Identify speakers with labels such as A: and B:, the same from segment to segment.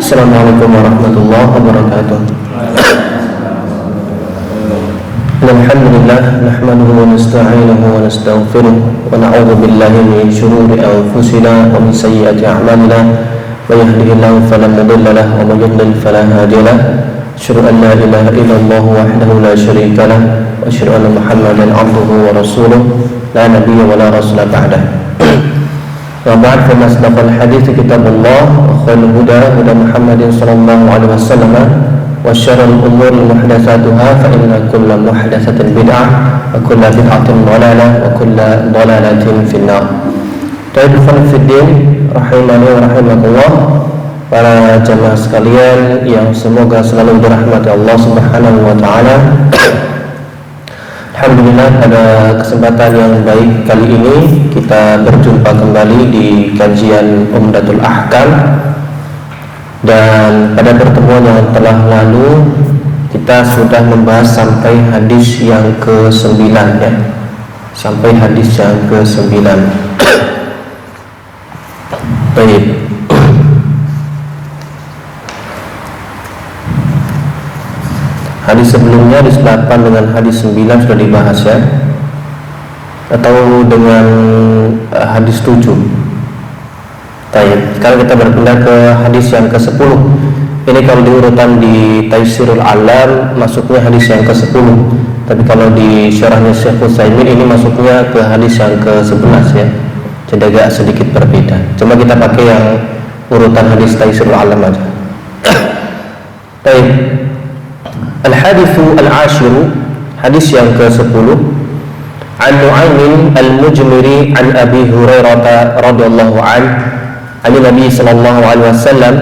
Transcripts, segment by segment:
A: Assalamualaikum warahmatullahi wabarakatuh. Alhamdulillah nahmaduhu wa nasta'inuhu wa nastaghfiruh wa na'udzu billahi min shururi anfusina wa min sayyiati a'malina may yahdihillahu fala mudilla lahu wa may yudlil fala hadiya lahu. Asyhadu an la ilaha illallah wahdahu la syarika lahu wa asyhadu anna Muhammadan 'abduhu wa rasuluh la nabiyya wa la rasula ba'dahu. Wa ba'd fa asdaqal hadits kitabullah wa khairul huda huda Muhammadin sallallahu alaihi wasallam wa syarrul umuri muhdatsatuha fa inna kulla muhdatsatin bid'ah wa kulla bid'atin dhalalah wa kulla dhalalatin finnar. Ikhwan fillah rahimani wa rahimakumullah, para jamaah sekalian yang semoga selalu dirahmati Allah Subhanahu wa taala. Alhamdulillah, pada kesempatan yang baik kali ini kita berjumpa kembali di kajian Umdatul Ahkam. Dan pada pertemuan yang telah lalu kita sudah membahas sampai hadis yang ke-9 ya. Sampai hadis yang ke-9. Baik. Hadis sebelumnya, hadis 8 dengan hadis 9 sudah dibahas ya. Atau dengan hadis 7. Baik, sekarang kita berpindah ke hadis yang ke-10. Ini kalau diurutan di Taisirul Alam masuknya hadis yang ke-10. Tapi kalau di syarahnya Syekh Utsaimin ini masuknya ke hadis yang ke-11 ya. Jadi agak sedikit berbeda. Cuma kita pakai yang urutan hadis Taisirul Alam aja. Baik. Al-hadithu al-ashiru, hadis yang ke-10. An Nu'aymin al-Mujmiri an Abi Hurairah radhiyallahu anhu an Nabi sallallahu alaihi wasallam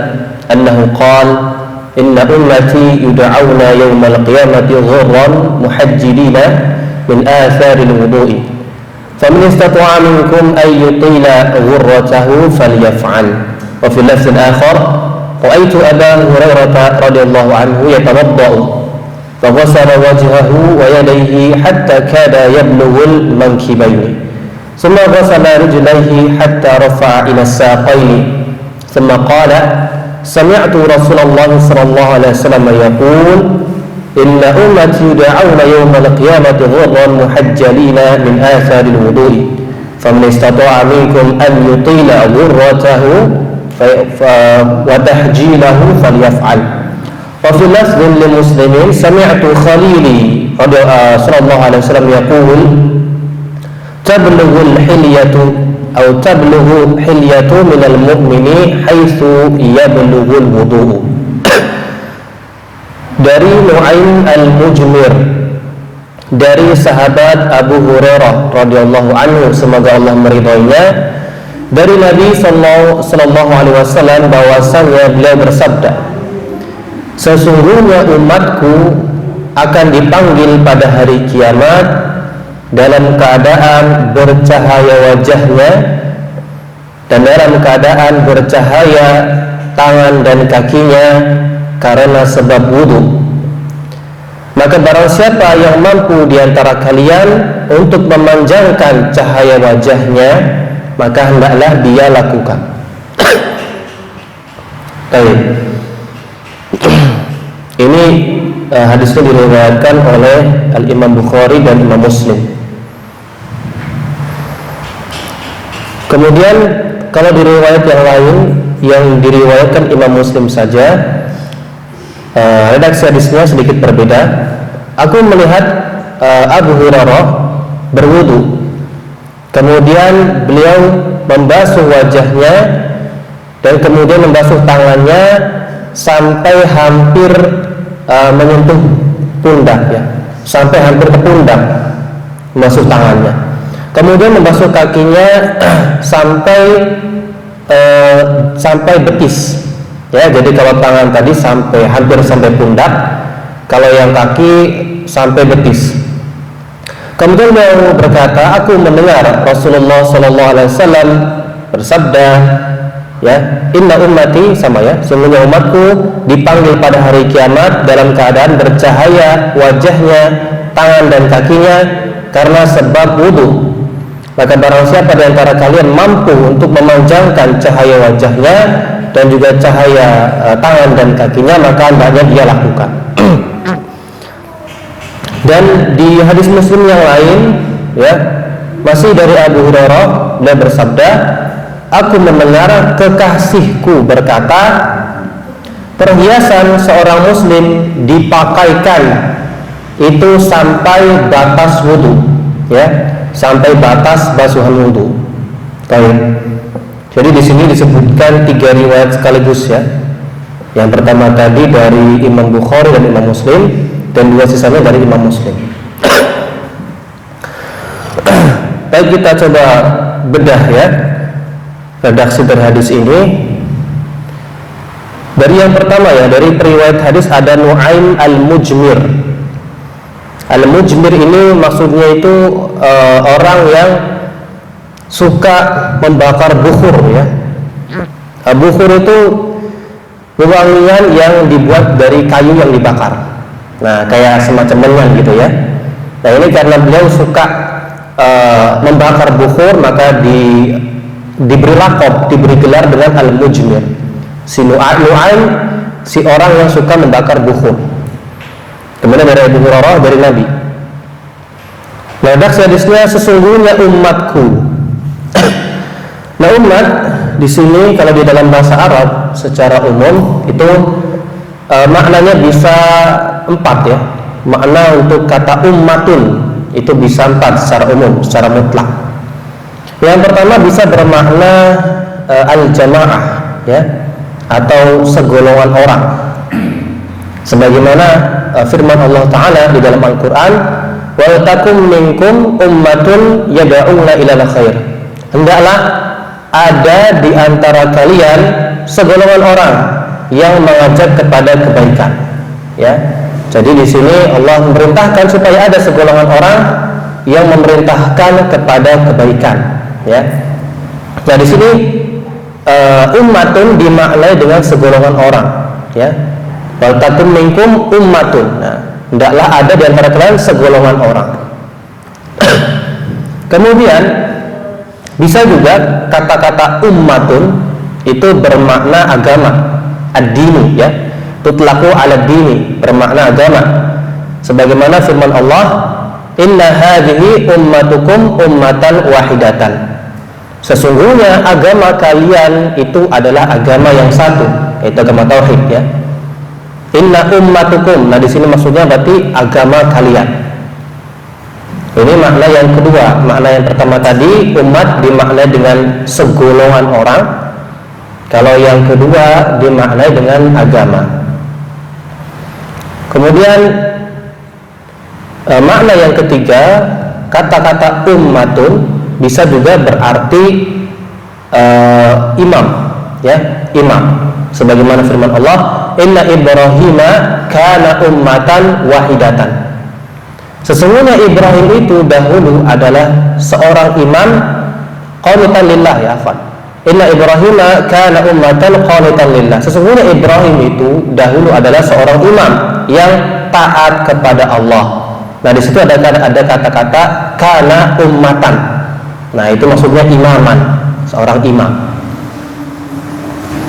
A: annahu qala inna ummati yud'auna yawmal qiyamati ghurran muhajjilina min athari al-wudu'i faman istata'a minkum an yutila ghurratahu falyaf'al. Wa fi lafz akhar ra'aytu Aba Hurairah radhiyallahu anhu yatawadda'u فغسل وجهه ويديه حتى كاد يبلغ المنكبين ثم غسل رجليه حتى رفع إلى الساقين ثم قال سمعت رسول الله صلى الله عليه وسلم يقول إن أمتي يدعون يوم القيامة غرا محجلين من آثار الوضوء فمن استطاع منكم أن يطيل غرته وتحجيله فليفعل. وفي لفظ للمسلمين سمعت خليلي صلى الله عليه وسلم يقول تبلغ الحلية أو تبلغ حلية من المؤمن حيث يبلغ الوضوء. Dari Nu'aym al-Mujmir, dari sahabat Abu Hurairah radhiyallahu anhu, semoga Allah meridhoinya, dari Nabi sallallahu alaihi wasallam bahwasanya beliau bersabda, sesungguhnya umatku akan dipanggil pada hari kiamat dalam keadaan bercahaya wajahnya dan dalam keadaan bercahaya tangan dan kakinya karena sebab wudu. Maka barang siapa yang mampu di antara kalian untuk memanjangkan cahaya wajahnya, maka hendaklah dia lakukan. Baik. Ini hadisnya diriwayatkan oleh Al-Imam Bukhari dan Imam Muslim. Kemudian kalau di riwayat yang lain yang diriwayatkan Imam Muslim saja, redaksi hadisnya sedikit berbeda. Aku melihat Abu Hurairah berwudu, kemudian beliau membasuh wajahnya dan kemudian membasuh tangannya sampai hampir menyentuh pundak ya, sampai hampir ke pundak membasuh tangannya. Kemudian membasuh kakinya sampai betis ya. Jadi kalau tangan tadi hampir sampai pundak, kalau yang kaki sampai betis. Kemudian beliau berkata, aku mendengar Rasulullah sallallahu alaihi wasallam bersabda, ya, inna ummati, sama ya, sesungguhnya umatku dipanggil pada hari kiamat dalam keadaan bercahaya wajahnya, tangan dan kakinya karena sebab wudu. Maka barang siapa di antara kalian mampu untuk memanjangkan cahaya wajahnya dan juga cahaya tangan dan kakinya, maka hendaknya dia lakukan. Dan di hadis Muslim yang lain, ya, masih dari Abu Hurairah, beliau bersabda, aku mendengar kekasihku berkata, perhiasan seorang muslim dipakaikan itu sampai batas wudu, ya, sampai batas basuhan wudu. Jadi di sini disebutkan 3 riwayat sekaligus, ya. Yang pertama tadi dari Imam Bukhari dan Imam Muslim, dan 2 sisanya dari Imam Muslim. Baik, kita coba bedah, ya, redaksi dari hadis ini. Dari yang pertama, ya, dari periwayat hadis ada Nu'aim al-Mujmir. Al-Mujmir ini maksudnya itu orang yang suka membakar bukhur, ya. Bukhur itu wewangian yang dibuat dari kayu yang dibakar. Nah, kayak semacam menyan gitu, ya. Nah, ini karena beliau suka membakar bukhur, maka diberi lakop, diberi gelar dengan Al-Mujmir. Si Nu'aim, si orang yang suka membakar bukhur. Kemudian dari Abu Hurairah, dari Nabi. Nah, hadisnya sesungguhnya umatku. Nah, umat di sini kalau di dalam bahasa Arab secara umum itu maknanya bisa 4, ya. Makna untuk kata ummatun itu bisa 4 secara umum, secara mutlak. Yang pertama bisa bermakna al-jamaah, ya, atau segolongan orang. Sebagaimana firman Allah Ta'ala di dalam Al-Quran, wal takum minkum ummatun yada'una ilal khair. Hendaklah ada di antara kalian segolongan orang yang mengajak kepada kebaikan, ya. Jadi di sini Allah memerintahkan supaya ada segolongan orang yang memerintahkan kepada kebaikan, ya. Nah, di sini ummatun dimaknai dengan segolongan orang, ya. Wal takum minkum ummatun. Nah, hendaklah ada di antara kalian segolongan orang. Kemudian bisa juga kata-kata ummatun itu bermakna agama, ad-dini, ya. Tutlaqu 'ala ad-dini, bermakna agama. Sebagaimana firman Allah, inna hadhihi ummatukum ummatan wahidatan. Sesungguhnya agama kalian itu adalah agama yang satu, yaitu agama tauhid, ya. Inna ummatukum. Nah, di sini maksudnya berarti agama kalian. Ini makna yang kedua. Makna yang pertama tadi umat dimaknai dengan segolongan orang. Kalau yang kedua dimaknai dengan agama. Kemudian makna yang ketiga, kata-kata ummatun bisa juga berarti imam, ya, imam. Sebagaimana firman Allah, inna Ibrahima kana ummatan wahidatan. Sesungguhnya Ibrahim itu dahulu adalah seorang imam qanitan lillah, ya, afwan. Inna Ibrahima kana ummatan qanitan lillah. Sesungguhnya Ibrahim itu dahulu adalah seorang imam yang taat kepada Allah. Nah, di situ ada kata-kata kana ummatan. Nah, itu maksudnya imaman, seorang imam.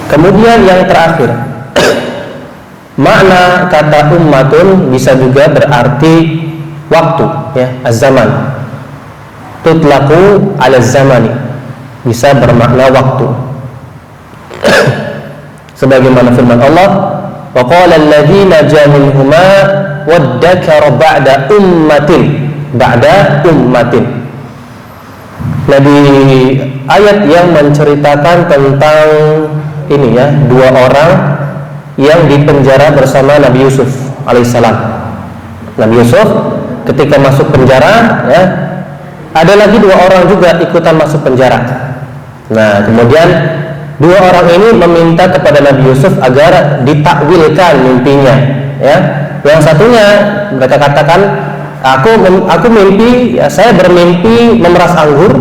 A: Kemudian yang terakhir, makna kata ummatun bisa juga berarti waktu, ya, az-zaman. Tutlaqu 'ala az-zamani, bisa bermakna waktu. Sebagaimana firman Allah, wa qala alladziina naja minhuma waddakara ba'da ummatin. Nah, di ayat yang menceritakan tentang ini, ya, 2 orang yang dipenjara bersama Nabi Yusuf alaihissalam. Nabi Yusuf ketika masuk penjara, ya, ada lagi 2 orang juga ikutan masuk penjara. Nah, kemudian 2 orang ini meminta kepada Nabi Yusuf agar ditakwilkan mimpinya, ya. Yang satunya mereka katakan, aku mimpi, ya, saya bermimpi memeras anggur.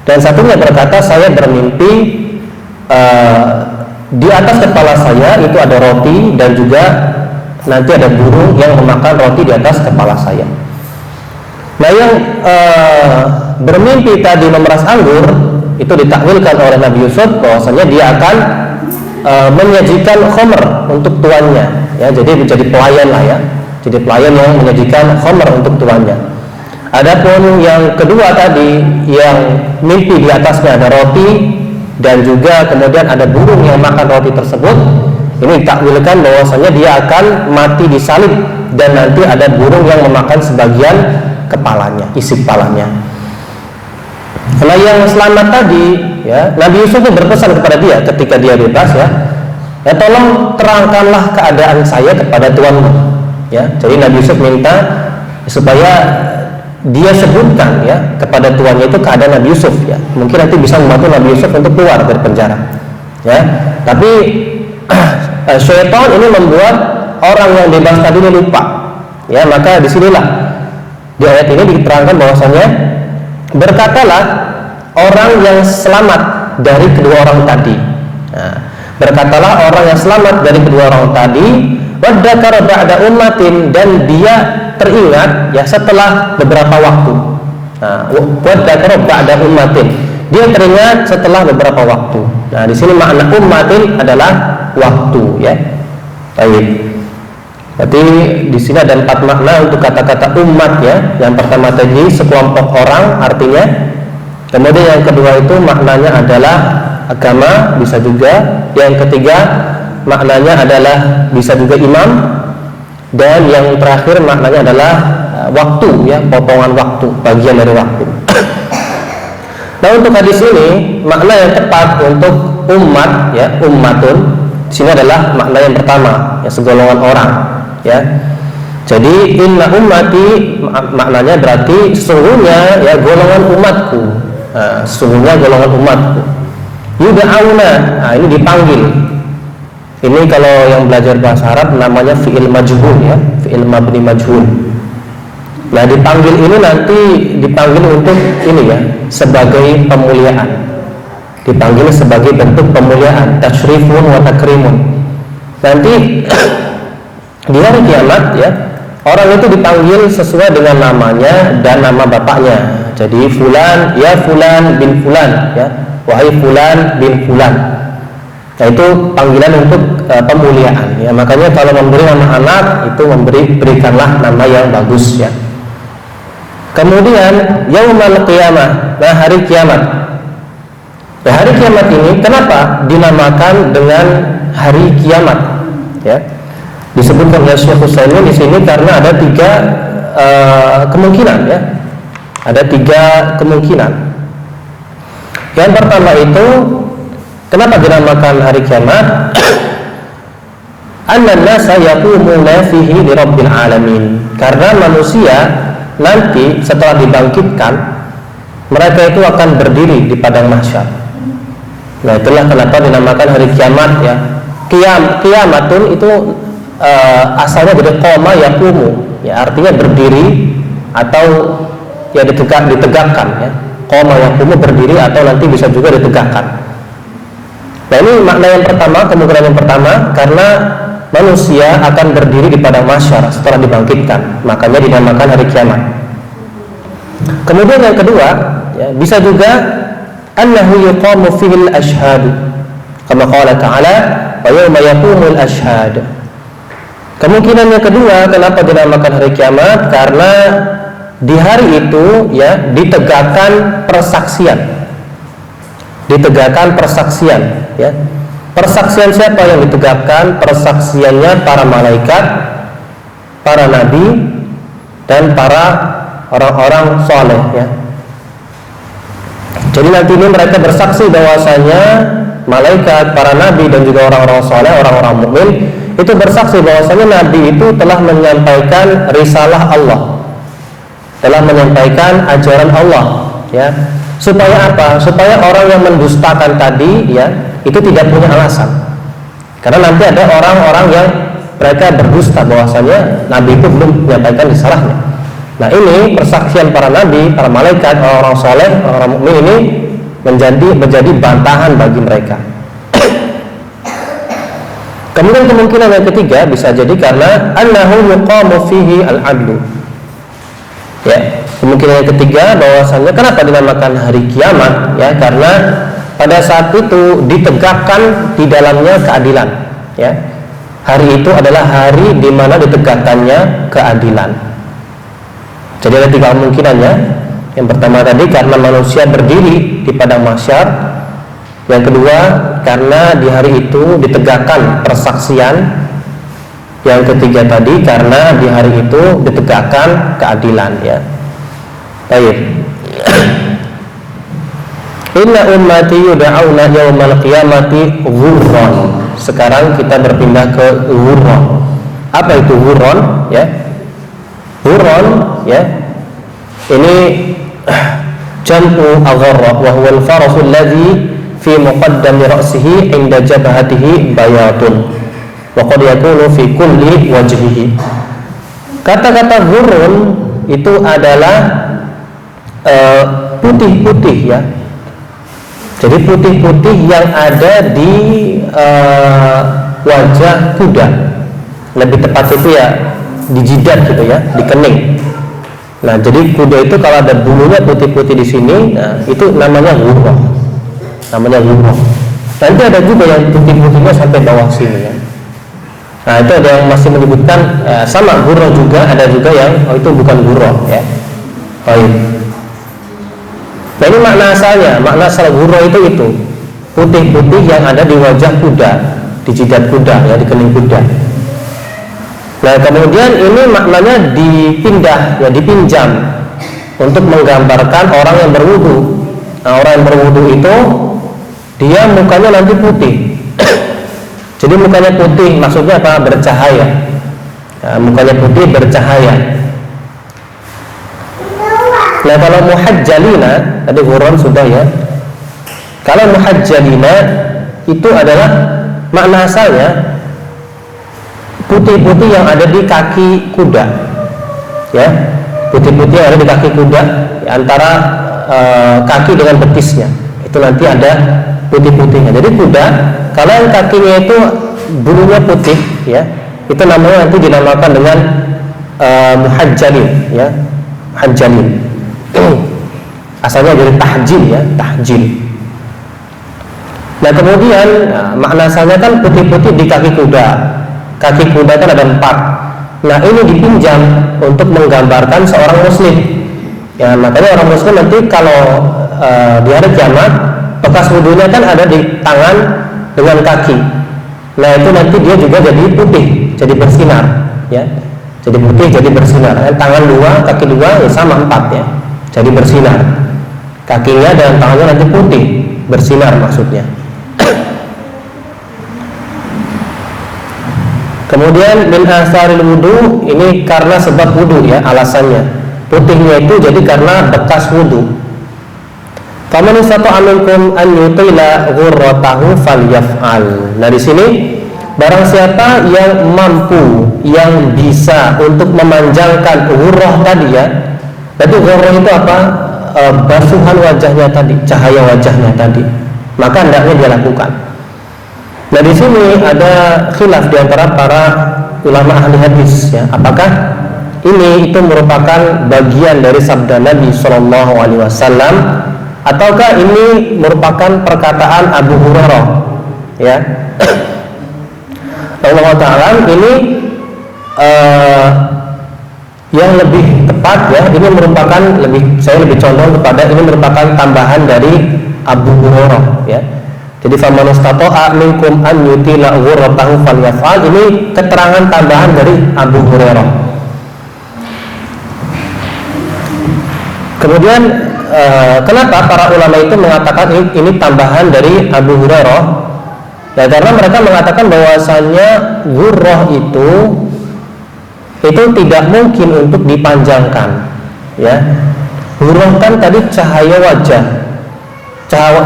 A: Dan satunya berkata, saya bermimpi di atas kepala saya itu ada roti dan juga nanti ada burung yang memakan roti di atas kepala saya. Nah, yang bermimpi tadi memeras anggur itu ditakwilkan oleh Nabi Yusuf bahwasanya dia akan menyajikan khamr untuk tuannya, ya, jadi menjadi pelayan lah ya, jadi pelayan yang menyajikan khamr untuk tuannya. Adapun yang kedua tadi, yang mimpi di atasnya ada roti dan juga kemudian ada burung yang makan roti tersebut, ini ditakwilkan bahwasanya dia akan mati disalib dan nanti ada burung yang memakan sebagian kepalanya, isi kepalanya. Kalau yang selamat tadi, ya, Nabi Yusuf berpesan kepada dia ketika dia bebas, ya, tolong terangkanlah keadaan saya kepada tuanmu, ya. Jadi Nabi Yusuf minta supaya dia sebutkan, ya, kepada tuannya itu keadaan Nabi Yusuf, ya. Mungkin nanti bisa membantu Nabi Yusuf untuk keluar dari penjara, ya. Tapi syaitan ini membuat orang yang bebas tadi lupa, ya. Maka disinilah di ayat ini diterangkan bahwasanya berkatalah orang yang selamat dari kedua orang tadi. Nah, berkatalah orang yang selamat dari kedua orang tadi, wadzakara ba'da ummatin, dan dia teringat, ya, setelah beberapa waktu. Nah, wadzakara ba'da ummatin, dia teringat setelah beberapa waktu. Nah, di sini makna ummatin adalah waktu, ya. Baik. Berarti di sini ada 4 makna untuk kata-kata umat, ya. Yang pertama tadi sekelompok orang artinya. Kemudian yang kedua itu maknanya adalah agama, bisa juga. Yang ketiga maknanya adalah bisa juga imam. Dan yang terakhir maknanya adalah waktu, ya, potongan waktu, bagian dari waktu. Nah, untuk hadis ini makna yang tepat untuk umat, ya, ummatun, di sini adalah makna yang pertama, ya, segolongan orang, ya. Jadi inna ummati maknanya berarti sesungguhnya, ya, golongan umatku. Nah, sesungguhnya golongan umatku. Yud'auna, nah, ini dipanggil. Ini kalau yang belajar bahasa Arab namanya fi'il majhul, ya, fi'il mabni majhul. Nah, dipanggil ini nanti dipanggil untuk ini, ya, sebagai pemuliaan. Dipanggil sebagai bentuk pemuliaan, tasyrifun wa takrimun. Nanti di hari kiamat, ya, orang itu dipanggil sesuai dengan namanya dan nama bapaknya. Jadi fulan, ya fulan bin fulan, ya, wahai fulan bin fulan. Nah, itu panggilan untuk pemuliaan, ya. Makanya kalau memberi nama anak itu berikanlah nama yang bagus, ya. Kemudian yaumal qiyamah, nah, hari kiamat. Nah, hari kiamat ini kenapa dinamakan dengan hari kiamat, ya? Disebutkan oleh Syekh Utsaimin di sini karena ada 3 kemungkinan, ya. Ada 3 kemungkinan. Yang pertama itu kenapa dinamakan hari kiamat? Annan nasa yaqumuna fihi li rabbil alamin. Karena manusia nanti setelah dibangkitkan, mereka itu akan berdiri di padang mahsyar. Nah, itulah kenapa dinamakan hari kiamat, ya. Kiamatun itu asalnya dari qoma yaqumu, ya, artinya berdiri atau, ya, ditegakkan, ya. Qoma yaqumu berdiri atau nanti bisa juga ditegakkan. Nah, ini makna yang pertama, kemungkinan yang pertama, karena manusia akan berdiri di padang mahsyar setelah dibangkitkan, makanya dinamakan hari kiamat. Kemudian yang kedua, ya, bisa juga annahu yuqamu fihi al-ashhad, kama qala ta'ala wa yawma yaqumul ashhad. Kemungkinan yang kedua kenapa dinamakan hari kiamat, karena di hari itu, ya, ditegakkan persaksian. Ditegakkan persaksian, ya. Persaksian siapa yang ditegakkan? Persaksiannya para malaikat, para nabi, dan para orang-orang soleh, ya. Jadi nanti ini mereka bersaksi bahwasanya malaikat, para nabi, dan juga orang-orang soleh, orang-orang mukmin itu bersaksi bahwasanya nabi itu telah menyampaikan risalah Allah, telah menyampaikan ajaran Allah, ya. Supaya apa? Supaya orang yang mendustakan tadi, ya, itu tidak punya alasan. Karena nanti ada orang-orang yang mereka berdusta bahwasanya nabi itu belum menyampaikan risalahnya. Nah, ini persaksian para nabi, para malaikat, orang-orang soleh, orang mukmin ini menjadi bantahan bagi mereka. Kemudian kemungkinan yang ketiga bisa jadi karena annahu yuqamu fihi al-'adlu. Ya, kemungkinan yang ketiga bahwasanya kenapa dinamakan hari kiamat, ya, karena pada saat itu ditegakkan di dalamnya keadilan, ya. Hari itu adalah hari di mana ditegakkannya keadilan. Jadi ada tiga kemungkinannya. Yang pertama tadi karena manusia berdiri di padang mahsyar. Yang kedua karena di hari itu ditegakkan persaksian. Yang ketiga tadi karena di hari itu ditegakkan keadilan, ya. Baik. Inna ummati yud'auna yaumal qiyamati ghurran. Sekarang kita berpindah ke ghurran. Apa itu ghurran, ya? Ghurran, ya. Ini jam'u agharra wa huwa al-farasu alladhi fi muqaddami ra'sihi 'inda jabhatihi bayatun wa qad yakunu fi kulli wajhihi. Kata-kata ghurrun itu adalah putih-putih, ya. Jadi putih-putih yang ada di wajah kuda. Lebih tepat itu ya di jidat gitu, ya, di kening. Nah, jadi kuda itu kalau ada bulunya putih-putih di sini, nah, itu namanya ghurrah. Namanya ghurrah. Nanti ada juga yang putih-putihnya sampai bawah sini, ya. Nah, itu ada yang masih menyebutkan sama ghurrah juga, ada juga yang itu bukan ghurrah, ya. Baik. Nah, ini makna asalnya, makna asal ghurrah itu putih-putih yang ada di wajah kuda, di jidat kuda, ya, di kening kuda. Nah, kemudian ini maknanya dipindah, ya, dipinjam untuk menggambarkan orang yang berwudu. Nah, orang yang berwudu itu dia mukanya nanti putih. Jadi mukanya putih, maksudnya apa? Bercahaya. Nah, mukanya putih bercahaya. Nah, kalau muhajjalina, tadi ghurran sudah, ya. Kalau muhajjalina itu adalah makna asalnya putih-putih yang ada di kaki kuda, ya. Putih-putih yang ada di kaki kuda, antara kaki dengan betisnya. Itu nanti ada putih-putihnya. Jadi kuda kalau yang kakinya itu bulunya putih, ya, itu namanya nanti dinamakan dengan muhajjalin, ya. Muhajjalin. Asalnya dari tahjil, ya, tahjil. Nah, kemudian makna asalnya kan putih-putih di kaki kuda. Kaki kuda kan ada 4. Nah, ini dipinjam untuk menggambarkan seorang muslim. Ya, makanya orang muslim nanti kalau di hari kiamat bekas wudunya kan ada di tangan dengan kaki. Nah, itu nanti dia juga jadi putih, jadi bersinar, ya. Jadi putih, jadi bersinar. Tangan 2, kaki 2, ya sama 4, ya. Jadi bersinar. Kakinya dan tangannya nanti putih, bersinar maksudnya. Kemudian min asaril wudu, ini karena sebab wudu, ya, alasannya. Putihnya itu jadi karena bekas wudu. Faman istata'a minkum an yutila ghurratahu falyaf'al. Nah, di sini barang siapa yang mampu, yang bisa untuk memanjangkan ghurrah tadi, ya. Jadi ghurrah itu apa? Basuhan wajahnya tadi, cahaya wajahnya tadi. Maka hendaknya dia lakukan. Nah, di sini ada khilaf di antara para ulama ahli hadis, ya. Apakah ini itu merupakan bagian dari sabda Nabi Shallallahu Alaihi Wasallam, ataukah ini merupakan perkataan Abu Hurairah, ya? Allah Taala ini yang lebih tepat, ya, ini merupakan saya lebih condong kepada ini merupakan tambahan dari Abu Hurairah, ya. Jadi faman istata'a minkum an yutila ghurratahu falyaf'al, ini keterangan tambahan dari Abu Hurairah. Kemudian kenapa para ulama itu mengatakan ini tambahan dari Abu Hurairah? Ya, karena mereka mengatakan bahwasannya ghurrah itu tidak mungkin untuk dipanjangkan, ya. Ghurrah kan tadi cahaya wajah.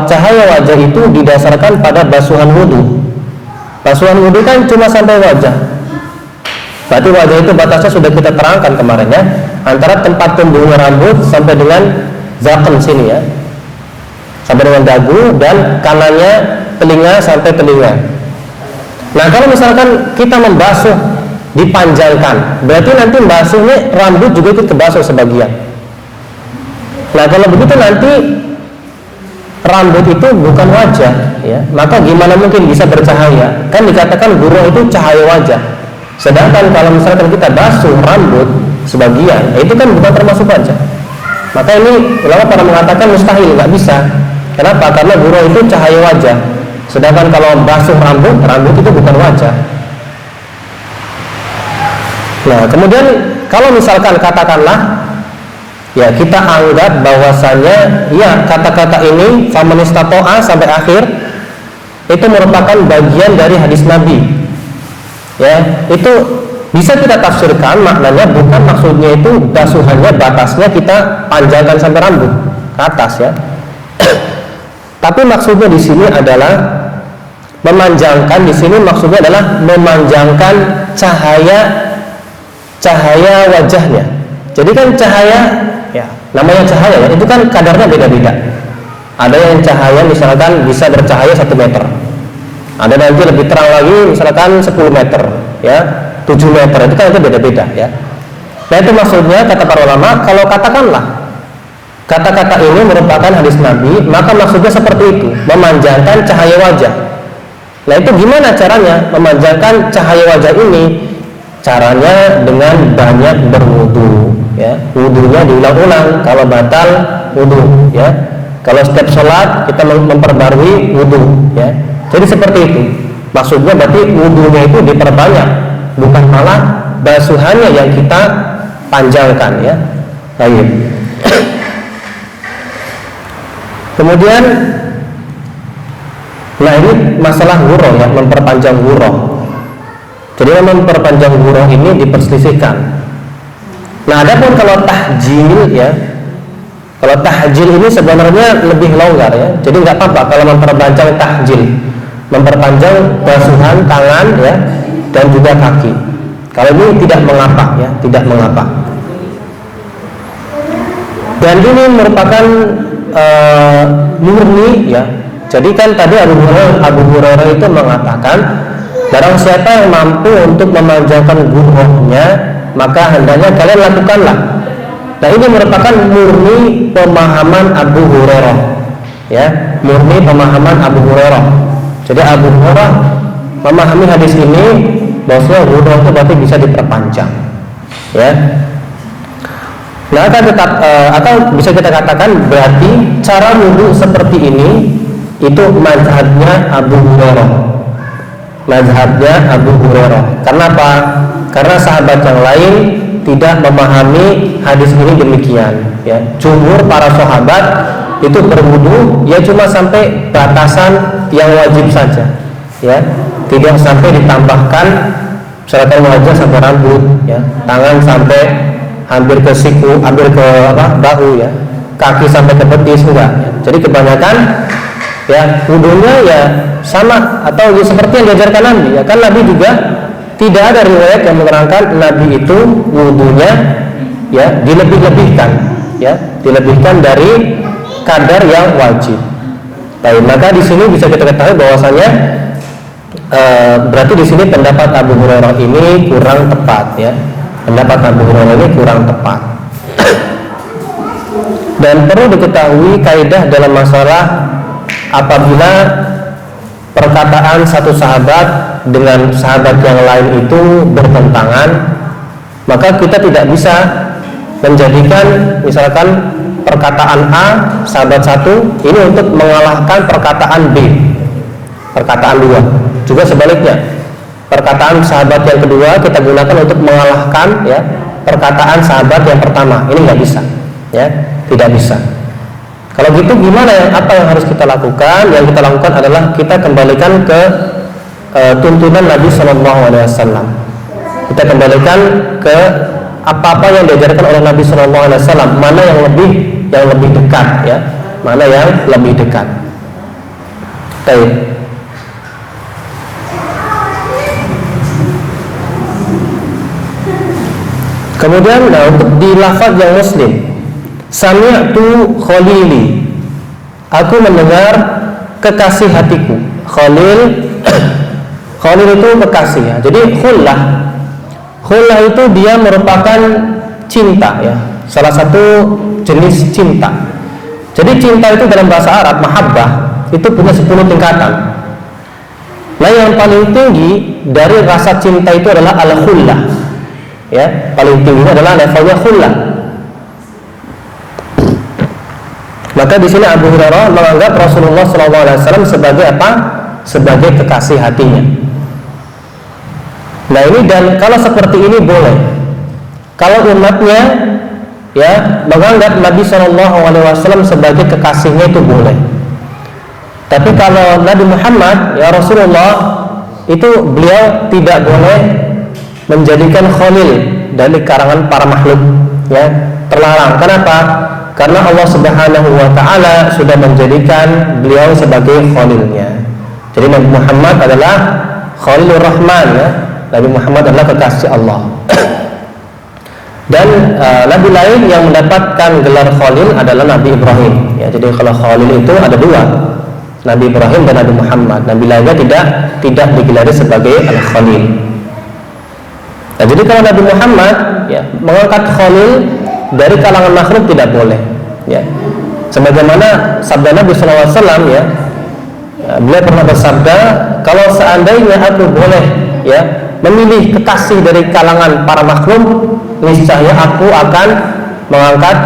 A: Cahaya wajah itu didasarkan pada basuhan wudu. Basuhan wudu kan cuma sampai wajah. Berarti wajah itu batasnya sudah kita terangkan kemarin, ya. Antara tempat tumbuhnya rambut sampai dengan zaken sini, ya. Sampai dengan dagu, dan kanannya telinga sampai telinga. Nah, kalau misalkan kita membasuh dipanjangkan, berarti nanti basuhnya rambut juga ikut kebasuh sebagian. Nah, kalau begitu nanti rambut itu bukan wajah, ya, maka gimana mungkin bisa bercahaya? Kan dikatakan guru itu cahaya wajah. Sedangkan kalau misalkan kita basuh rambut sebagian, itu kan bukan termasuk wajah. Maka ini ulama pada mengatakan mustahil, nggak bisa. Kenapa? Karena guru itu cahaya wajah. Sedangkan kalau basuh rambut itu bukan wajah. Nah, kemudian kalau misalkan katakanlah, ya kita anggap bahwasanya ya kata-kata ini faman istata'a sampai akhir itu merupakan bagian dari hadis Nabi. Ya, itu bisa kita tafsirkan maknanya bukan maksudnya itu basuhannya batasnya kita panjangkan sampai rambut ke atas, ya. Tapi maksudnya di sini adalah memanjangkan, di sini maksudnya adalah memanjangkan cahaya wajahnya. Jadi kan cahaya, ya, namanya cahaya, ya, itu kan kadarnya beda-beda. Ada yang cahaya misalkan bisa bercahaya 1 meter. Ada nanti lebih terang lagi misalkan 10 meter, ya, 7 meter, itu kan itu beda-beda, ya. Nah, itu maksudnya kata para ulama, kalau katakanlah kata-kata ini merupakan hadis Nabi, maka maksudnya seperti itu, memanjangkan cahaya wajah. Nah, itu gimana caranya memanjangkan cahaya wajah ini? Caranya dengan banyak berwudu, ya. Wudunya diulang-ulang kalau batal wudu, ya. Kalau setiap sholat kita memperbarui wudu, ya. Jadi seperti itu. Maksudnya berarti wudunya itu diperbanyak, bukan malah basuhannya yang kita panjangkan, ya. Baik. Kemudian, nah ini masalah wudu, ya, memperpanjang wudu. Jadi memperpanjang wudu ini diperselisihkan. Nah, adapun kalau tahjil, ya, kalau tahjil ini sebenarnya lebih longgar, ya. Jadi nggak apa-apa kalau memperpanjang tahjil, memperpanjang basuhan tangan, ya, dan juga kaki. Kalau ini tidak mengapa, ya, tidak mengapa. Dan ini merupakan murni, ya. Jadi kan tadi Abu Hurairah itu mengatakan, barang siapa yang mampu untuk memanjangkan guruhnya, maka hendaknya kalian lakukanlah. Nah, ini merupakan murni pemahaman Abu Hurairah, ya, murni pemahaman Abu Hurairah. Jadi Abu Hurairah memahami hadis ini bahwa wudu itu berarti bisa diperpanjang, ya. Nah, atau bisa kita katakan berarti cara wudu seperti ini itu mazhabnya Abu Hurairah. Mazhabnya Abu Hurairah. Kenapa? Karena sahabat yang lain tidak memahami hadis ini demikian, ya. Jumhur para sahabat itu berwudu ya cuma sampai batasan yang wajib saja, ya. Tidak sampai ditambahkan misalkan wajah sampai rambut, ya. Tangan sampai hampir ke siku, hampir ke bahu, ya. Kaki sampai ke betis, enggak, ya. Jadi kebanyakan, ya, wudunya ya sama atau ya seperti yang diajarkan Nabi, ya. Kan Nabi juga tidak ada riwayat yang menerangkan Nabi itu wudunya, ya, dilebih-lebihkan, ya, dilebihkan dari kadar yang wajib. Baik, maka di sini bisa kita ketahui bahwasanya berarti di sini pendapat Abu Hurairah ini kurang tepat, ya. Pendapat Abu Hurairah ini kurang tepat. Dan perlu diketahui kaidah dalam masalah apabila perkataan satu sahabat dengan sahabat yang lain itu bertentangan, maka kita tidak bisa menjadikan misalkan perkataan A sahabat satu ini untuk mengalahkan perkataan B, perkataan dua. Juga sebaliknya, perkataan sahabat yang kedua kita gunakan untuk mengalahkan, ya, perkataan sahabat yang pertama. Ini nggak bisa, ya, tidak bisa. Kalau gitu gimana, apa yang harus kita lakukan? Yang kita lakukan adalah kita kembalikan ke tuntunan Nabi SAW. Kita kembalikan ke apa-apa yang diajarkan oleh Nabi SAW. Mana yang lebih dekat, ya, mana yang lebih dekat. Baik. Kemudian untuk di lafaz yang Muslim, sami'tu khalili, aku mendengar kekasih hatiku. Khalil itu kekasih, ya. Jadi khullah itu dia merupakan cinta, ya, salah satu jenis cinta. Jadi cinta itu dalam bahasa Arab, mahabbah, itu punya 10 tingkatan. Nah, yang paling tinggi dari rasa cinta itu adalah al-khullah. Ya, paling tinggi adalah levelnya khullah. Maka di sini Abu Hurairah menganggap Rasulullah SAW sebagai apa? Sebagai kekasih hatinya. Nah, ini, dan kalau seperti ini boleh. Kalau umatnya ya menganggap Nabi SAW sebagai kekasihnya, itu boleh. Tapi kalau Nabi Muhammad, ya Rasulullah, itu beliau tidak boleh menjadikan khalil dari karangan para makhluk, ya, terlarang. Kenapa? Karena Allah Subhanahu wa taala sudah menjadikan beliau sebagai khalilnya. Jadi Nabi Muhammad adalah Khalilur Rahman, ya. Nabi Muhammad adalah kekasih Allah. Dan nabi lain yang mendapatkan gelar khalil adalah Nabi Ibrahim, ya. Jadi kalau khalil itu ada dua, Nabi Ibrahim dan Nabi Muhammad. Nabi lainnya tidak digelari sebagai al-khalil. Nah, jadi kalau Nabi Muhammad, ya, mengangkat khalil dari kalangan makhluk tidak boleh, ya. Sebagaimana sabda Nabi SAW, ya, beliau pernah bersabda, kalau seandainya aku boleh, ya, memilih kekasih dari kalangan para makhluk, niscaya aku akan mengangkat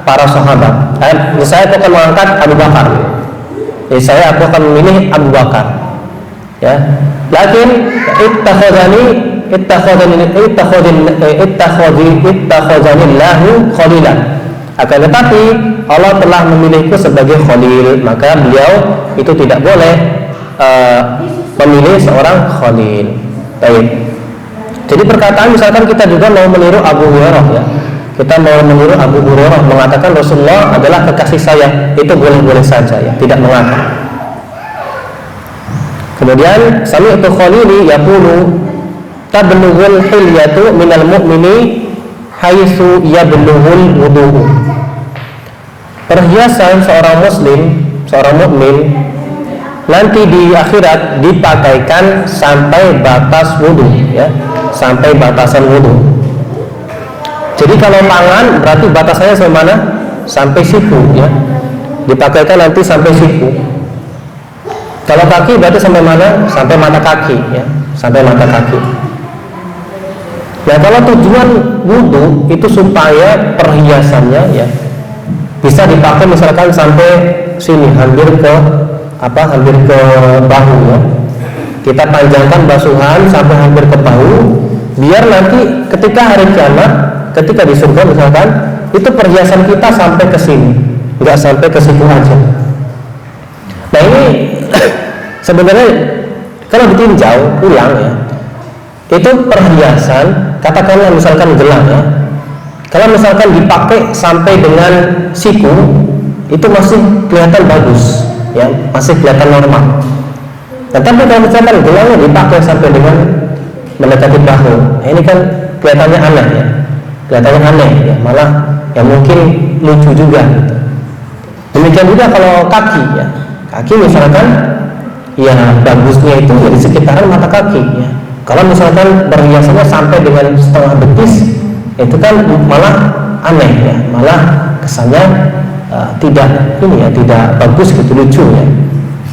A: para sahabat. Niscaya aku akan mengangkat Abu Bakar. Niscaya aku akan memilih Abu Bakar. Ya. Lakin ittakhadhani Allahu khalilan. Akan tetapi Allah telah memilihku sebagai khalil, maka beliau itu tidak boleh memilih seorang khalil. Baik. Jadi perkataan misalkan kita juga mau meniru Abu Hurairah, ya. Kita mau meniru Abu Hurairah mengatakan Rasulullah adalah kekasih saya, itu boleh-boleh saja, ya, tidak mengapa. Kemudian sami'tu khalili yaqulu tablughul hilyatu minal mu'mini haitsu yablughul wudu'u. Perhiasan seorang muslim, seorang mukmin nanti di akhirat dipakaikan sampai batas wudu, ya, sampai batasan wudu. Jadi kalau tangan berarti batasannya sampai mana? Sampai siku, ya. Dipakaikan nanti sampai siku. Kalau kaki berarti sampai mana? Sampai mata kaki, ya, sampai mata kaki. Nah, kalau tujuan wudu itu supaya perhiasannya, ya, bisa dipakai misalkan sampai sini, hampir ke bahu, ya. Kita panjangkan basuhan sampai hampir ke bahu, biar nanti ketika hari kiamat, ketika di surga misalkan, itu perhiasan kita sampai ke sini, nggak sampai ke situ aja. Nah, ini sebenarnya kalau ditinjau ulang, ya, itu perhiasan, katakanlah misalkan gelang, ya. Kalau misalkan dipakai sampai dengan siku, itu masih kelihatan bagus, ya, masih kelihatan normal. Nah, tapi kalau misalkan gelangnya dipakai sampai dengan mendekati bahu, nah, ini kan kelihatannya aneh, ya, kelihatannya aneh, ya, malah ya mungkin lucu juga, gitu. Demikian juga kalau kaki, ya, kaki misalkan, ya, bagusnya itu ya di sekitaran mata kaki, ya. Kalau misalkan berhiasannya sampai dengan setengah betis, itu kan malah aneh, ya, malah kesannya tidak ini, ya, tidak bagus gitu, lucu, ya.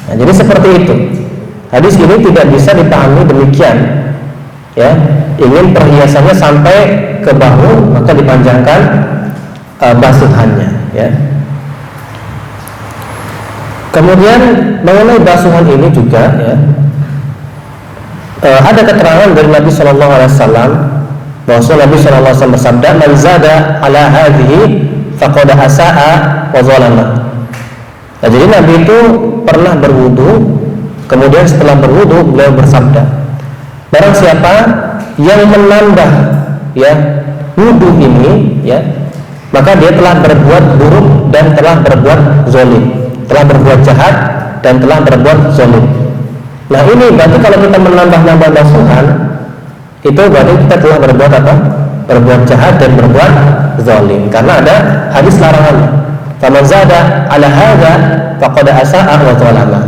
A: Nah, jadi seperti itu. Hadis ini tidak bisa dipahami demikian, ya. Ingin perhiasannya sampai ke bahu, maka dipanjangkan basuhannya, ya. Kemudian mengenai basuhan ini juga, ya, ada keterangan dari Nabi Shallallahu Alaihi Wasallam bahwa Nabi Shallallahu Alaihi Wasallam bersabda, "Man zada ala hadhihi faqad asaa wa zalama." Nah, jadi Nabi itu pernah berwudu, kemudian setelah berwudu beliau bersabda, barang siapa yang menambah, ya, wudu ini, ya, maka dia telah berbuat buruk dan telah berbuat zalim, telah berbuat jahat dan telah berbuat zalim. Nah, ini berarti kalau kita menambah-nambah basuhan, itu berarti kita telah berbuat apa? Berbuat jahat dan berbuat zalim, karena ada hadis larangannya. Faman zada ala hadza faqad asaa wa zalama.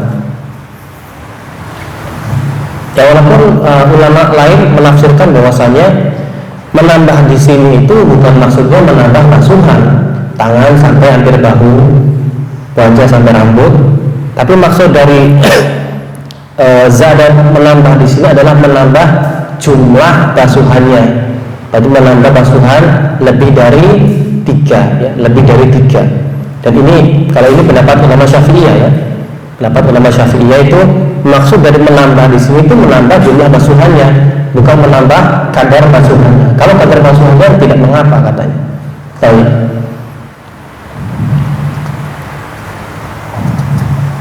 A: Ya, walaupun ulama lain menafsirkan bahwasanya menambah di sini itu bukan maksudnya menambah basuhan tangan sampai hampir bahu, wajah sampai rambut. Tapi maksud dari zada menambah di sini adalah menambah jumlah basuhannya. Jadi menambah basuhan lebih dari 3 ya, lebih dari 3. Dan ini kalau ini pendapat ulama Syafi'iyah ya. Pendapat ulama Syafi'iyah itu maksud dari menambah di sini itu menambah jumlah basuhannya, bukan menambah kadar basuhannya. Kalau kadar basuhannya tidak mengapa katanya. Baik.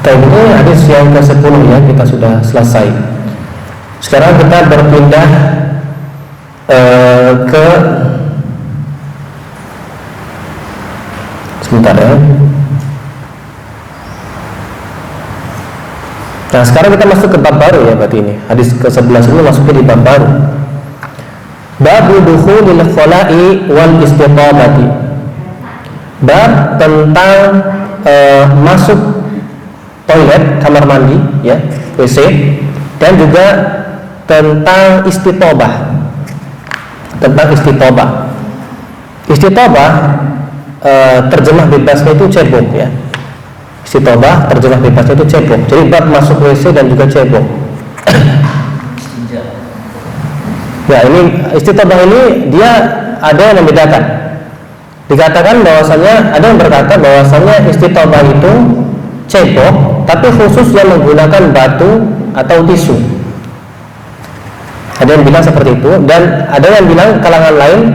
A: Ini hadis yang ke-10 ya, kita sudah selesai. Sekarang kita berpindah ke sebentar ya. Nah sekarang kita masuk ke bab baru ya, berarti ini hadis ke-11 ini masuknya di bab baru. Babu dukhulil khala'i wal istiqamati. Bab tentang masuk toilet, kamar mandi ya, WC, dan juga tentang istitobah. Tentang istitobah. Istitobah terjemah bebasnya itu cebok ya. Istitobah terjemah bebasnya itu cebok. Jadi bab masuk WC dan juga cebok. Ya, ini istitobah ini dia ada yang membedakan. Dikatakan bahwasanya, ada yang berkata bahwasanya istitobah itu cebok, tapi khusus yang menggunakan batu atau tisu. Ada yang bilang seperti itu, dan ada yang bilang kalangan lain,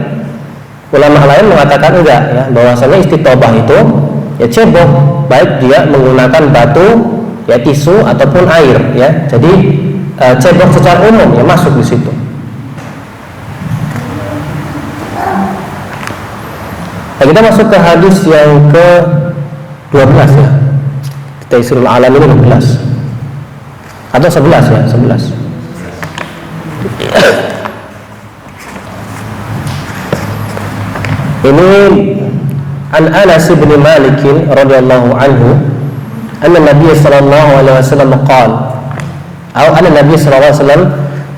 A: ulama lain mengatakan enggak ya, bahwasanya istitobah itu ya cebok, baik dia menggunakan batu, ya tisu ataupun air ya. Jadi cebok secara umum ya masuk di situ. Nah, kita masuk ke hadis yang ke-12 ya. Taisirul Alam ini 12 atau 11 ya, 11. Ini an Anas bin Malik radhiyallahu anhu anna Nabi sallallahu alaihi wasallam qala atau anna Nabi sallallahu alaihi wasallam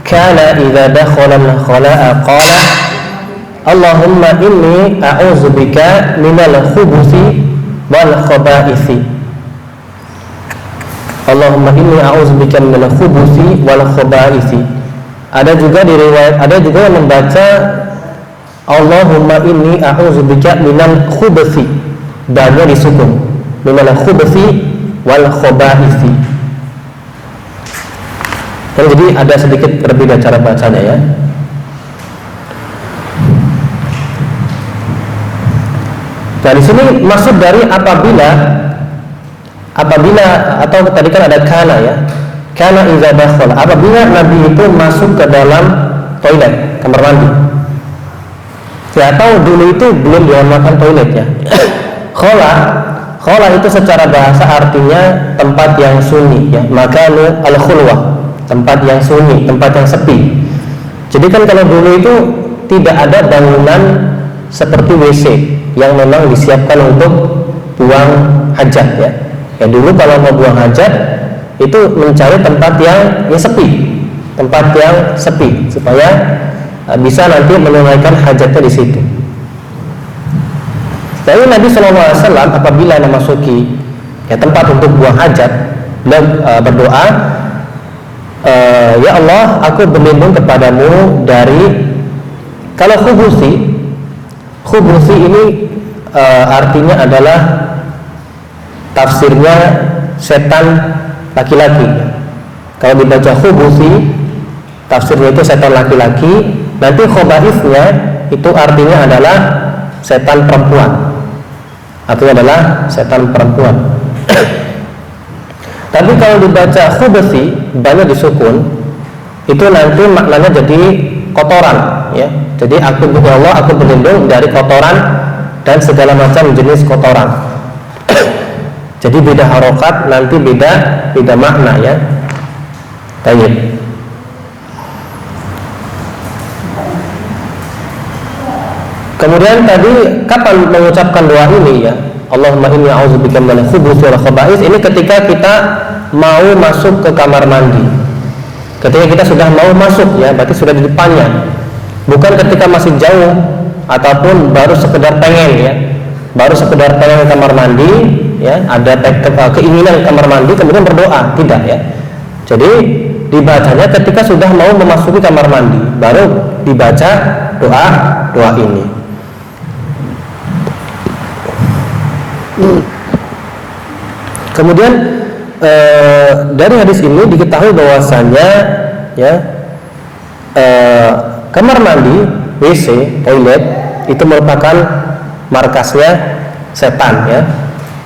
A: kana idza dakhala al-khala'a qala Allahumma inni a'udzubika minal khubuthi wal khaba'ith. Allahumma inni a'udzubika minal khubuthi wal khaba'ith. Ada juga di riwayat, ada juga yang membaca Allahumma inni a'udzubika minal khubuthi, banyak disukun, minal khubuthi wal khaba'ith. Jadi ada sedikit berbeda cara bacanya ya. Nah di sini maksud dari apabila atau tadi kan ada kana ya, kana iza dakhala, apabila Nabi itu masuk ke dalam toilet, kamar mandi ya, atau dulu itu belum dinamakan toilet ya. Khala itu secara bahasa artinya tempat yang sunyi ya, makanu al-khulwah, tempat yang sunyi, tempat yang sepi. Jadi kan kalau dulu itu tidak ada bangunan seperti WC yang memang disiapkan untuk buang hajat ya. Ya dulu kalau mau buang hajat itu mencari tempat yang sepi, tempat yang sepi supaya bisa nanti menunaikan hajatnya di situ. Lalu Nabi SAW apabila memasuki ya tempat untuk buang hajat, beliau berdoa, ya Allah, aku berlindung kepadamu dari, kalau khubuthi ini artinya adalah tafsirnya setan laki-laki. Kalau dibaca khubuthi, tafsirnya itu setan laki-laki. Nanti khaba'ithnya itu artinya adalah setan perempuan. Artinya adalah setan perempuan. Tapi kalau dibaca khubuthi, banyak disukun, itu nanti maknanya jadi kotoran ya. Jadi aku ya Allah, aku berlindung dari kotoran dan segala macam jenis kotoran. Jadi beda harokat, nanti beda makna ya. Baik. Kemudian tadi kapan mengucapkan doa ini ya? Allahumma inni a'udzubika minal khubuthi wal khaba'ith. Ini ketika kita mau masuk ke kamar mandi. Ketika kita sudah mau masuk ya, berarti sudah di depannya. Bukan ketika masih jauh ataupun baru sekedar pengen ya. Baru sekedar pengen ke kamar mandi, ya, ada keinginan kamar mandi kemudian berdoa, tidak ya. Jadi dibacanya ketika sudah mau memasuki kamar mandi, baru dibaca doa ini. Kemudian dari hadis ini diketahui bahwasanya ya, kamar mandi, WC, toilet itu merupakan markasnya setan ya,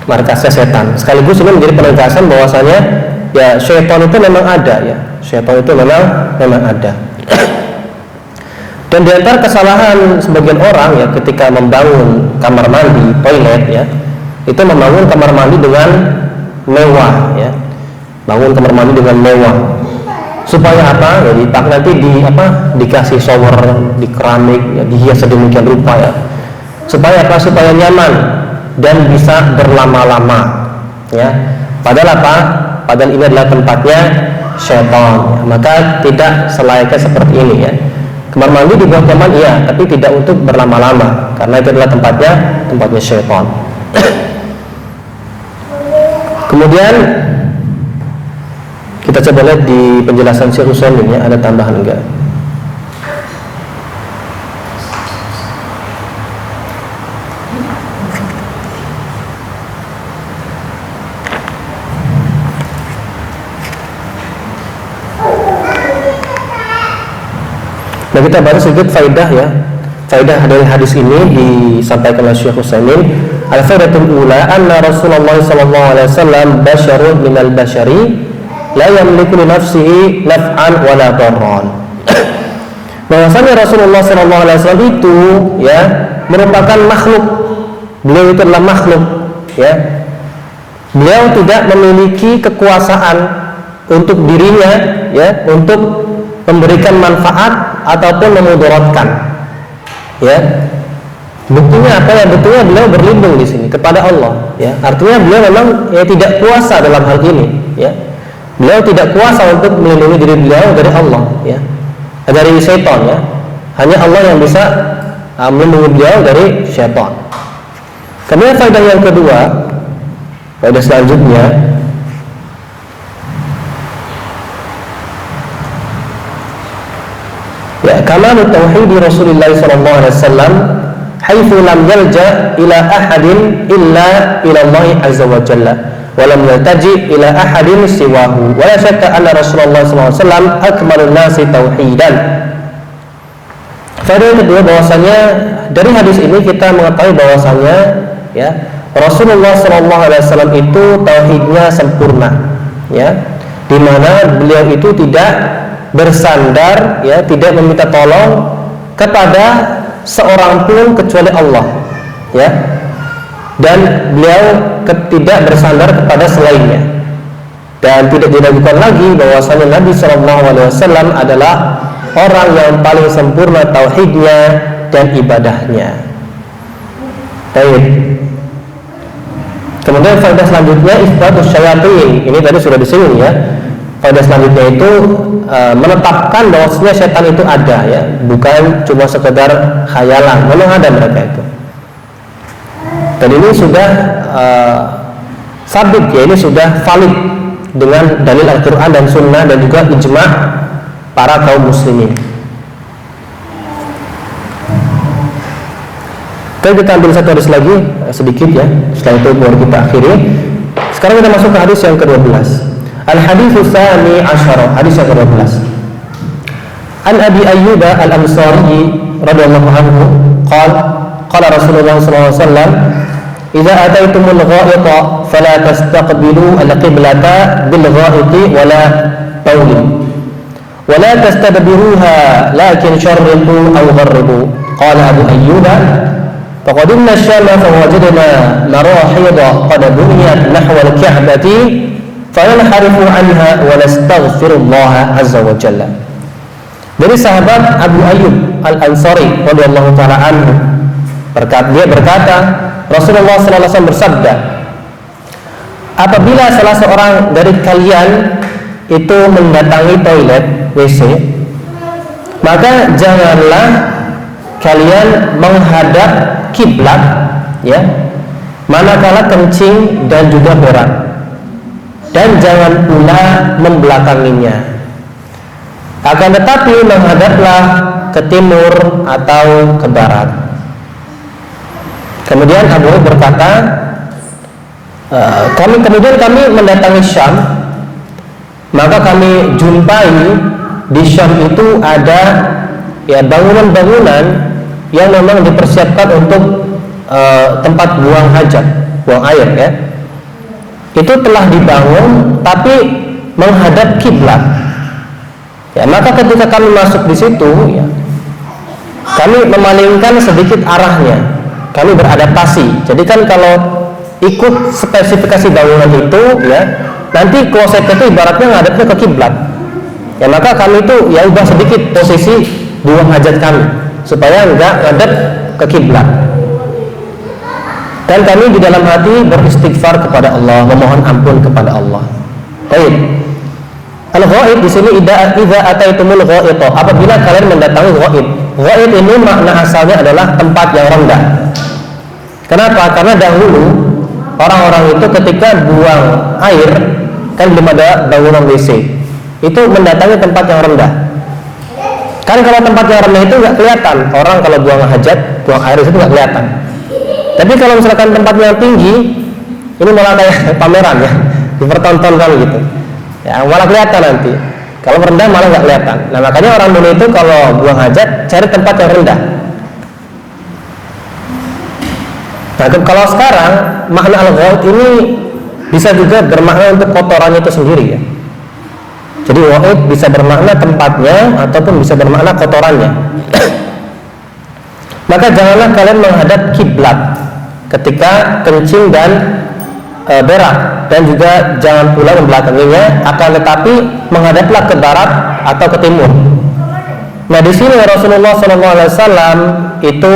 A: markasnya setan. Sekaligus ini menjadi penegasan bahwasanya ya syaitan itu memang ada ya, syaitan itu memang ada. Dan di antara kesalahan sebagian orang ya ketika membangun kamar mandi, toilet ya, itu membangun kamar mandi dengan mewah ya, bangun kamar mandi dengan mewah. Supaya apa? Ya, nanti dikasih shower di keramik ya, dihias sedemikian rupa ya. Supaya apa? Supaya nyaman dan bisa berlama-lama ya. Padahal apa? Padahal ini adalah tempatnya syaitan ya. Maka tidak selayaknya seperti ini ya. Kamar mandi dibuat nyaman iya, tapi tidak untuk berlama-lama karena itu adalah tempatnya syaitan. Kemudian kita coba lihat di penjelasan Syekh Utsaimin ya, ada tambahan enggak? Nah, kita baru sedikit faidah ya. Faidah dari hadis ini disampaikan oleh Syekh Utsaimin. Al-faidatul ula anna Rasulullah sallallahu alaihi wasallam basyarun minal basyari la yamliku li nafsihi naf'an wala darran. Bahwasanya Rasulullah sallallahu alaihi wasallam itu ya merupakan makhluk. Beliau itu adalah makhluk ya. Beliau tidak memiliki kekuasaan untuk dirinya ya, untuk memberikan manfaat ataupun memudaratkan. Ya. Buktinya apa ya? Buktinya beliau berlindung di sini kepada Allah ya. Artinya beliau memang ya tidak kuasa dalam hal ini ya. Beliau tidak kuasa untuk melindungi diri beliau dari Allah ya, dari syaitan ya. Hanya Allah yang bisa melindungi beliau dari syaitan. Kemudian faedah yang kedua, faedah selanjutnya, ya, kamalu tauhid Rasulullah sallallahu alaihi wasallam haitsu lam yalja ila ahadin illa ila Allah azza wa jalla wa lam yaltaji ila ahadin siwahu wa la syakka anna Rasulullah sallallahu alaihi wasallam akmalun nasi tauhidan. Faedah kedua bahwasanya dari hadis ini kita mengetahui bahwasanya ya Rasulullah sallallahu alaihi wasallam itu tauhidnya sempurna ya, di mana beliau itu tidak bersandar ya, tidak meminta tolong kepada seorang pun kecuali Allah ya, dan beliau tidak bersandar kepada selainnya, dan tidak diragukan lagi bahwasanya Nabi SAW adalah orang yang paling sempurna tauhidnya dan ibadahnya. Baik. Kemudian faedah selanjutnya isbatus syayatin. Ini tadi sudah disinggung ya. Faedah selanjutnya itu menetapkan bahwasanya setan itu ada ya, bukan cuma sekedar khayalan, memang ada mereka itu. Dan ini sudah sabit ya, ini sudah valid dengan dalil Al-Quran dan Sunnah dan juga ijma' para kaum muslimin. Oke, kita ambil satu hadis lagi sedikit ya, setelah itu baru kita akhiri. Sekarang kita masuk ke hadis yang ke-12. Al-haditsu tsani asyara, hadis yang ke-12. An Abi Ayyub Al-Ansari radhiyallahu anhu qala Rasulullah sallallahu alaihi wasallam idza ataitumul gha'ita fala tastaqbilu al-qiblata bil gha'iti wala tawli wala tastadbiruha lakin sharriqu aw gharribu. Qala Abu Ayyub faqadimna asy-syama fawajadna marahida qad buniyat nahwa al-ka'bati fayanharifu anha wa nastaghfirullah azza wa jalla. Dari sahabat Abu Ayyub Al-Ansari radhiyallahu taala anhu, dia berkata, Rasulullah sallallahu alaihi wasallam bersabda, apabila salah seorang dari kalian itu mendatangi toilet WC, maka janganlah kalian menghadap kiblat ya, manakala kencing dan juga berak, dan jangan pula membelakanginya. Akan tetapi menghadaplah ke timur atau ke barat. Kemudian Abu Hurairah berkata, kemudian kami mendatangi Syam, maka kami jumpai di Syam itu ada bangunan-bangunan yang memang dipersiapkan untuk tempat buang hajat, buang air ya. Itu telah dibangun tapi menghadap kiblat. Ya, maka ketika kami masuk di situ, ya, kami memalingkan sedikit arahnya. Kami beradaptasi. Jadi kan kalau ikut spesifikasi bangunan itu, ya, nanti kloset itu ibaratnya ngadepnya ke kiblat. Ya, maka kami itu ya ubah sedikit posisi buang hajat kami supaya enggak ngadep ke kiblat. Dan kami di dalam hati beristighfar kepada Allah, memohon ampun kepada Allah. Baik. Al-ghaid di sini idza ataitumul ghaita, apabila kalian mendatangi ghaid. Ghaid ini makna asalnya adalah tempat yang rendah. Kenapa? Karena dahulu orang-orang itu ketika buang air kan belum ada bangunan WC. Itu mendatangi tempat yang rendah. Kan kalau tempat yang rendah itu nggak kelihatan. Orang kalau buang hajat, buang air itu nggak kelihatan. Tapi kalau misalkan tempatnya yang tinggi, ini malah kayak pameran ya, dipertontonkan gitu. Ya, malah kelihatan nanti. Kalau rendah malah nggak kelihatan. Nah, makanya orang dulu itu kalau buang hajat cari tempat yang rendah. Nah, kalau sekarang makna al-ghaid ini bisa juga bermakna untuk kotorannya itu sendiri ya. Jadi ghaid bisa bermakna tempatnya ataupun bisa bermakna kotorannya. Maka janganlah kalian menghadap kiblat ketika kencing dan berak, dan juga jangan pula membelakanginya, akan tetapi menghadaplah ke barat atau ke timur. Nah, di sini Rasulullah SAW itu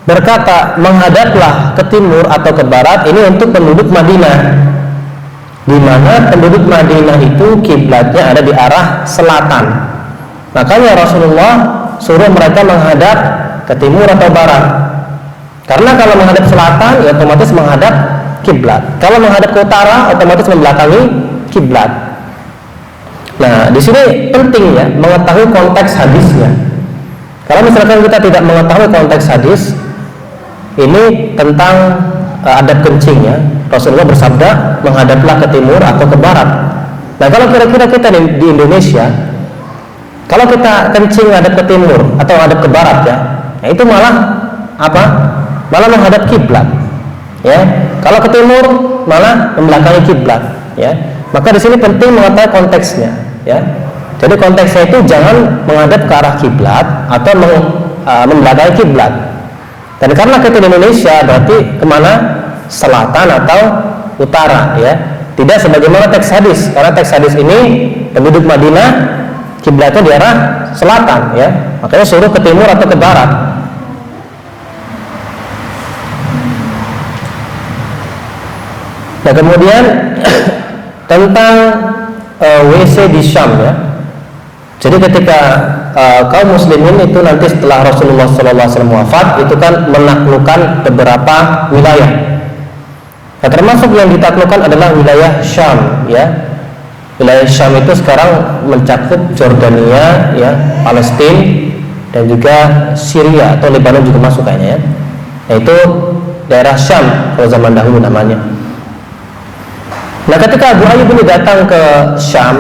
A: berkata menghadaplah ke timur atau ke barat ini untuk penduduk Madinah, di mana penduduk Madinah itu kiblatnya ada di arah selatan. Makanya Rasulullah suruh mereka menghadap ke timur atau barat. Karena kalau menghadap selatan ya otomatis menghadap kiblat. Kalau menghadap ke utara otomatis membelakangi kiblat. Nah, di sini penting ya mengetahui konteks hadisnya. Kalau misalkan kita tidak mengetahui konteks hadis ini tentang adab kencing ya, Rasulullah bersabda menghadaplah ke timur atau ke barat. Nah, kalau kira-kira kita di Indonesia, kalau kita kencing menghadap ke timur atau menghadap ke barat ya, nah itu malah apa? Malah menghadap kiblat. Ya, kalau ke timur malah membelakangi kiblat. Ya, maka di sini penting mengetahui konteksnya. Ya, jadi konteksnya itu jangan menghadap ke arah kiblat atau membelakangi kiblat. Dan karena kita di Indonesia berarti kemana? Selatan atau utara. Ya, tidak sebagaimana teks hadis. Karena teks hadis ini penduduk Madinah kiblatnya di arah selatan. Ya, makanya suruh ke timur atau ke barat. Nah, kemudian tentang WC di Syam ya. Jadi ketika kaum muslimin itu nanti setelah Rasulullah SAW wafat itu kan menaklukkan beberapa wilayah. Nah, termasuk yang ditaklukkan adalah wilayah Syam ya. Wilayah Syam itu sekarang mencakup Jordania ya, Palestina dan juga Syria atau Lebanon juga masuk kayaknya ya. Nah, itu daerah Syam kalau zaman dahulu namanya. Nah, ketika Abu Ayyub ini datang ke Syam,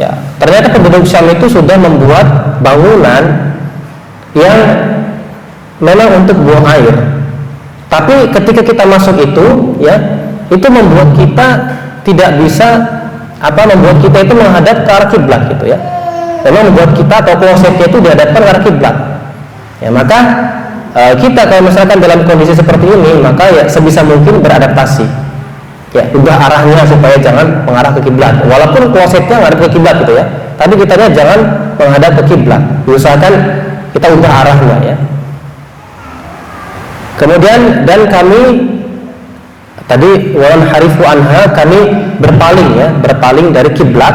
A: ya, ternyata penduduk Syam itu sudah membuat bangunan yang memang untuk buang air. Tapi ketika kita masuk itu, ya, itu membuat kita tidak bisa membuat kita itu menghadap ke arah kiblat gitu ya. Memang membuat kita atau klosetnya itu dihadapkan ke arah kiblat. Ya, maka kita kalau misalkan dalam kondisi seperti ini, maka ya sebisa mungkin beradaptasi. Ya, ubah arahnya supaya jangan mengarah ke kiblat. Walaupun klosetnya menghadap ke kiblat gitu ya, tapi kitanya jangan menghadap ke kiblat. Usahakan kita ubah arahnya ya. Kemudian dan kami tadi walan harifu anha, kami berpaling dari kiblat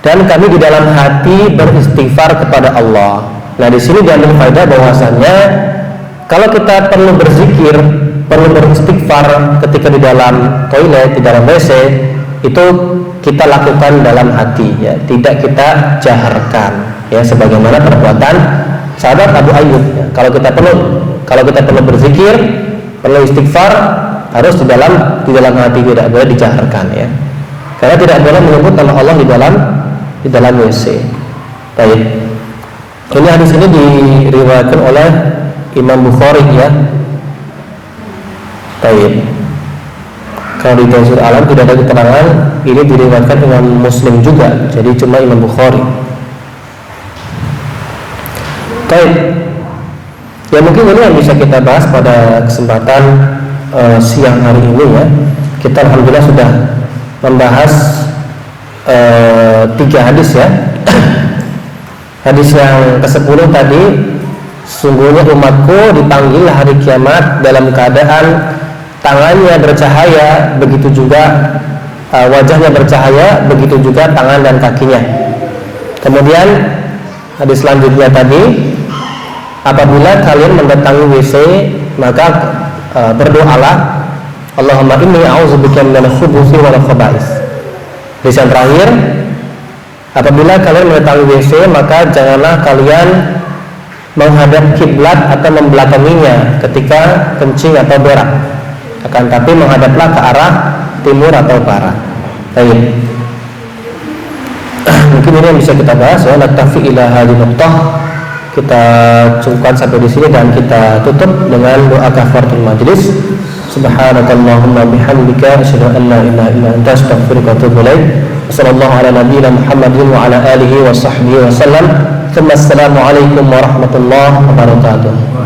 A: dan kami di dalam hati beristighfar kepada Allah. Nah, di sini diambil faedah bahwasannya kalau kita perlu berzikir, perlu beristighfar ketika di dalam toilet, di dalam WC, itu kita lakukan dalam hati, ya, tidak kita jaharkan, ya, sebagaimana perbuatan sahabat Abu Ayyub. Ya. Kalau kita perlu berzikir, perlu istighfar, harus di dalam hati, tidak boleh dijaharkan, ya. Karena tidak boleh menyebut nama Allah di dalam WC. Baik. Ini hadis ini diriwayatkan oleh Imam Bukhari, ya. Baik. Kalau di Tafsir Alam tidak ada keterangan ini diriwayatkan Imam Muslim juga, jadi cuma Imam Bukhari. Baik. Ya, mungkin ini yang bisa kita bahas pada kesempatan siang hari ini, ya. Kita alhamdulillah sudah membahas 3 hadis, ya. Hadis yang ke-10 tadi, sungguhnya umatku dipanggil hari kiamat dalam keadaan tangannya bercahaya, begitu juga wajahnya bercahaya, begitu juga tangan dan kakinya. Kemudian hadis selanjutnya tadi, apabila kalian mendatangi WC, maka berdoalah, Allahumma inni a'udzubika minal khubuthi wal khaba'is. Hadis yang terakhir, apabila kalian mendatangi WC, maka janganlah kalian menghadap kiblat atau membelakanginya ketika kencing atau berak, akan tapi menghadaplah ke arah timur atau barat. Baik. Mungkin ini yang bisa kita bahas, ya. Naktafi ila hadhihi nuqtah. Kita cukupkan sampai di sini dan kita tutup dengan doa kafaratul majlis. Subhanakallahumma bihamdika asyhadu an la ilaha illa anta astaghfiruka wa atubu ilaik. Wassallallahu ala nabiyyina Muhammadin wa ala alihi wa sahbihi wa sallam. Assalamualaikum warahmatullahi wabarakatuh.